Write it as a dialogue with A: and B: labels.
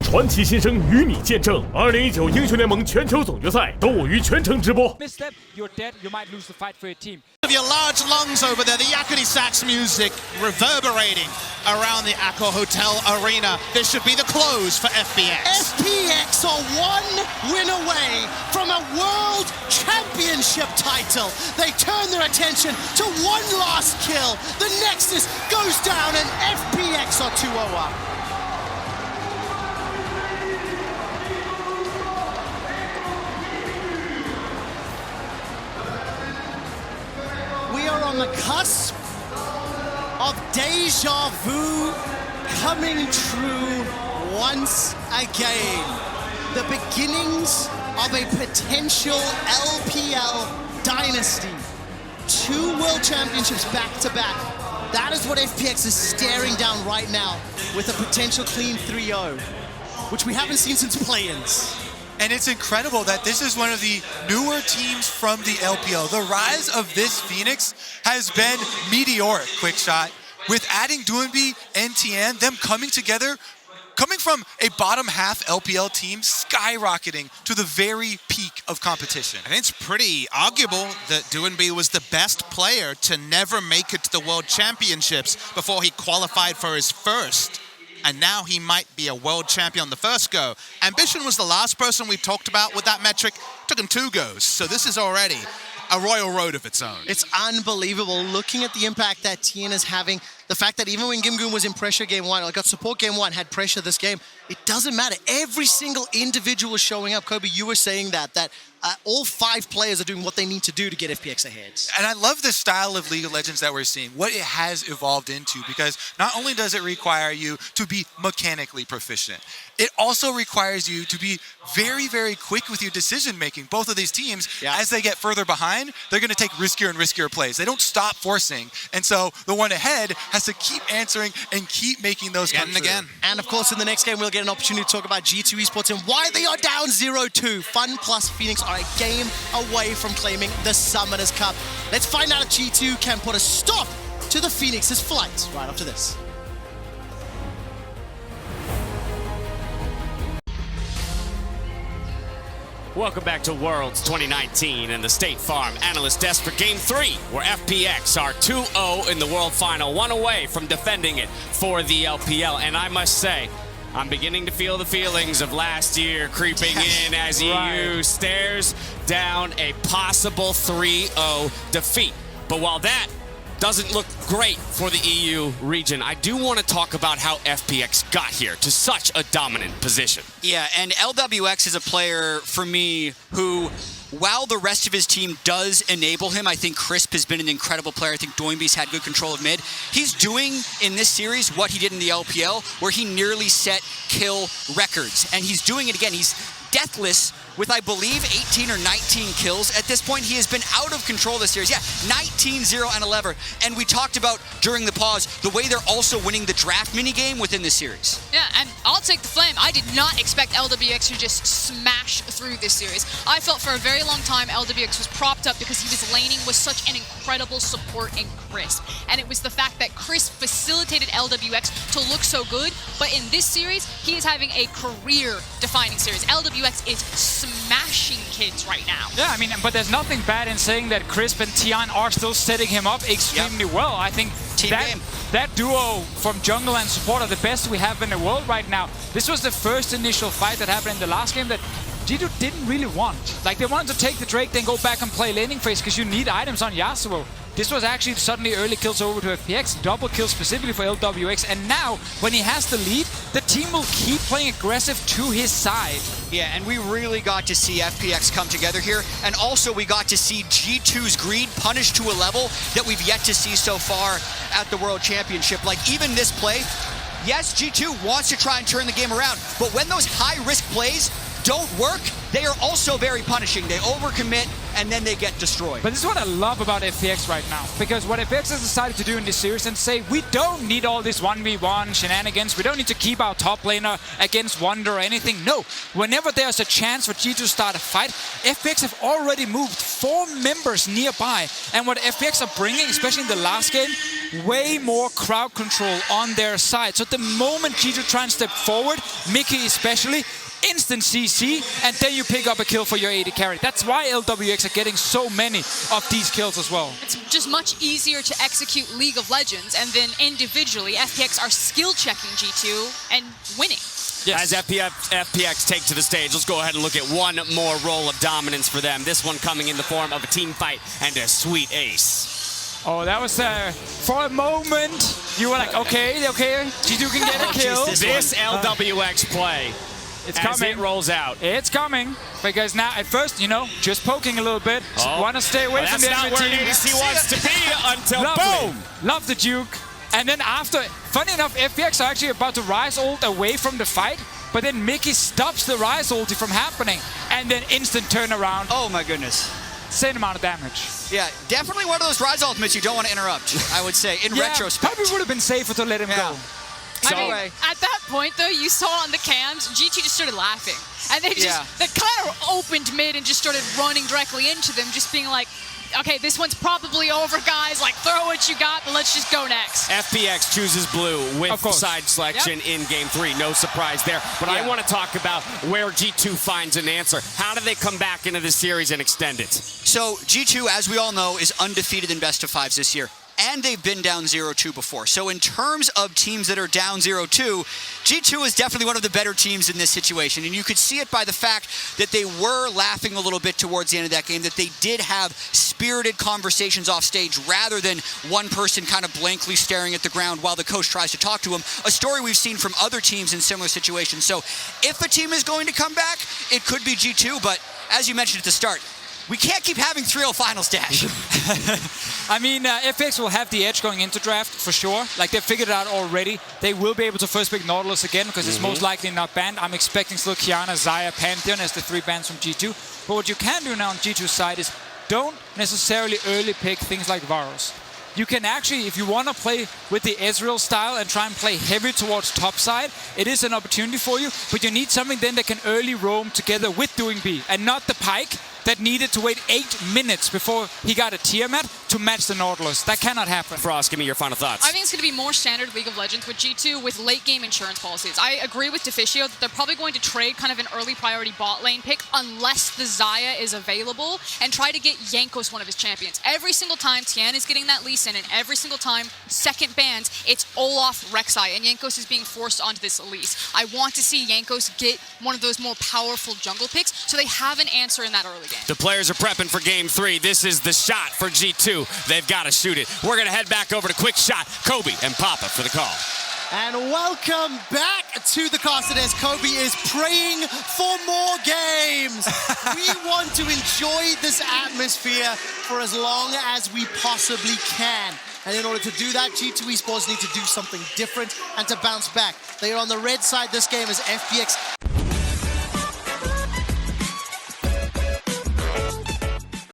A: 传奇新生与你见证2019英雄联盟全球总决赛，都我于全程直播。
B: Misstep, you're dead. You might lose the fight for your team.
C: Of your large lungs over there, the yakety sax music reverberating around the Accor Hotel Arena. This should be the close for FPX.
D: FPX are one win away from a world championship title. They turn their attention to one last kill. The Nexus goes down and FPX are 2-0 up. We are on the cusp of deja vu coming true once again. The beginnings of a potential LPL dynasty. 2 world championships back to back. That is what FPX is staring down right now with a potential clean 3-0, which we haven't seen since play-ins.
E: And it's incredible that this is one of the newer teams from the LPL. The rise of this Phoenix has been meteoric, Quickshot. With adding Doinby and Tian, them coming together, coming from a bottom half LPL team, skyrocketing to the very peak of competition.
C: And it's pretty arguable that Doinby was the best player to never make it to the World Championships before he qualified for his first. And now he might be a world champion on the first go. Ambition was the last person we talked about with that metric. Took him 2 goes. So this is already a royal road of its own.
D: It's unbelievable looking at the impact that Tian is having. The fact that even when Gimgoon was in pressure game 1, or got support game 1, had pressure this game, it doesn't matter. Every single individual is showing up. Kobe, you were saying that all 5 players are doing what they need to do to get FPX ahead.
E: And I love the style of League of Legends that we're seeing, what it has evolved into, because not only does it require you to be mechanically proficient, it also requires you to be very, very quick with your decision making. Both of these teams, as they get further behind, they're going to take riskier and riskier plays. They don't stop forcing. And so the one ahead has to keep answering and keep making those come
C: again.
D: And of course, in the next game, we'll get an opportunity to talk about G2 Esports and why they are down 0-2. Fun plus Phoenix are a game away from claiming the Summoners Cup. Let's find out if G2 can put a stop to the Phoenix's flight right after this.
F: Welcome back to Worlds 2019 and the State Farm Analyst Desk for Game 3, where FPX are 2-0 in the World Final, 1 away from defending it for the LPL. And I must say, I'm beginning to feel the feelings of last year creeping in as EU stares down a possible 3-0 defeat. But while that doesn't look great for the EU region, I do want to talk about how FPX got here to such a dominant position.
G: Yeah, and Lwx is a player for me who, while the rest of his team does enable him, I think Crisp has been an incredible player. I think Doinby's had good control of mid. He's doing in this series what he did in the LPL, where he nearly set kill records. And he's doing it again. He's deathless with, I believe, 18 or 19 kills. At this point, he has been out of control this series. Yeah, 19, 0, and 11. And we talked about, during the pause, the way they're also winning the draft minigame within this series.
H: Yeah, and I'll take the flame. I did not expect Lwx to just smash through this series. I felt for a very long time Lwx was propped up because he was laning with such an incredible support in Crisp. And it was the fact that Crisp facilitated Lwx to look so good. But in this series, he is having a career-defining series. Lwx is smashing kids right now.
B: Yeah, I mean, but there's nothing bad in saying that Crisp and Tian are still setting him up extremely well. I think that duo from jungle and support are the best we have in the world right now. This was the first initial fight that happened in the last game that G2 didn't really want. Like, they wanted to take the Drake, then go back and play laning phase because you need items on Yasuo. This was actually suddenly early kills over to FPX, double kills specifically for Lwx, and now, when he has the lead, the team will keep playing aggressive to his side.
G: Yeah, and we really got to see FPX come together here, and also we got to see G2's greed punished to a level that we've yet to see so far at the World Championship. Like, even this play, yes, G2 wants to try and turn the game around, but when those high-risk plays don't work, they are also very punishing. They overcommit, and then they get destroyed.
B: But this is what I love about FPX right now, because what FPX has decided to do in this series and say, we don't need all this 1v1 shenanigans, we don't need to keep our top laner against Wonder or anything. No, whenever there's a chance for G2 to start a fight, FPX have already moved 4 members nearby, and what FPX are bringing, especially in the last game, way more crowd control on their side. So the moment G2 try and step forward, Mickey especially, instant CC, and then you pick up a kill for your AD carry. That's why Lwx are getting so many of these kills as well.
H: It's just much easier to execute League of Legends, and then individually, FPX are skill checking G2 and winning.
F: Yes. As FPX take to the stage, let's go ahead and look at one more roll of dominance for them. This one coming in the form of a team fight and a sweet ace.
B: Oh, that was, for a moment, you were like, okay, G2 can get a kill.
F: This LWX play,
B: it's
F: as
B: coming.
F: it rolls out.
B: It's coming, because now, at first, you know, just poking a little bit, want to stay away from the enemy team.
F: That's not where ADC wants to be until boom!
B: Love the juke. And then after, funny enough, FPX are actually about to rise ult away from the fight, but then Mickey stops the rise ulti from happening, and then instant turnaround.
G: Oh my goodness.
B: Same amount of damage.
G: Yeah, definitely one of those rise ultimates you don't want to interrupt, I would say, in retrospect.
B: Probably would have been safer to let him go.
H: So, I mean, at that point, though, you saw on the cams, G2 just started laughing. And they just, they kind of opened mid and just started running directly into them, just being like, okay, this one's probably over, guys. Like, throw what you got, but let's just go next.
F: FPX chooses blue with side selection in Game 3. No surprise there. But I want to talk about where G2 finds an answer. How do they come back into the series and extend it?
G: So G2, as we all know, is undefeated in best of 5s this year. And they've been down 0-2 before. So in terms of teams that are down 0-2, G2 is definitely one of the better teams in this situation. And you could see it by the fact that they were laughing a little bit towards the end of that game, that they did have spirited conversations off stage rather than one person kind of blankly staring at the ground while the coach tries to talk to him. A story we've seen from other teams in similar situations. So if a team is going to come back, it could be G2. But as you mentioned at the start, we can't keep having 3-0 finals, Dash.
B: I mean, FPX will have the edge going into draft, for sure. Like, they've figured it out already. They will be able to first pick Nautilus again, because it's most likely not banned. I'm expecting still Kiana, Xayah, Pantheon as the 3 bans from G2. But what you can do now on G2's side is don't necessarily early pick things like Varus. You can actually, if you want to play with the Ezreal style and try and play heavy towards top side, it is an opportunity for you, but you need something then that can early roam together with doing B, and not the Pyke that needed to wait 8 minutes before he got a Tiamat to match the Nautilus. That cannot happen.
F: Frost, give me your final thoughts.
H: I think it's going to be more standard League of Legends with G2 with late game insurance policies. I agree with Deficio that they're probably going to trade kind of an early priority bot lane pick unless the Xayah is available and try to get Jankos one of his champions. Every single time Tian is getting that Lee Sin, and every single time second bans, it's Olaf Rek'Sai, and Jankos is being forced onto this Elise. I want to see Jankos get one of those more powerful jungle picks so they have an answer in that early game.
F: The players are prepping for Game 3. This is the shot for G2. They've got to shoot it. We're going to head back over to Quick Shot. Kobe and Papa for the call.
D: And welcome back to the cast. As Kobe is praying for more games. We want to enjoy this atmosphere for as long as we possibly can. And in order to do that, G2 Esports need to do something different and to bounce back. They are on the red side this game as FPX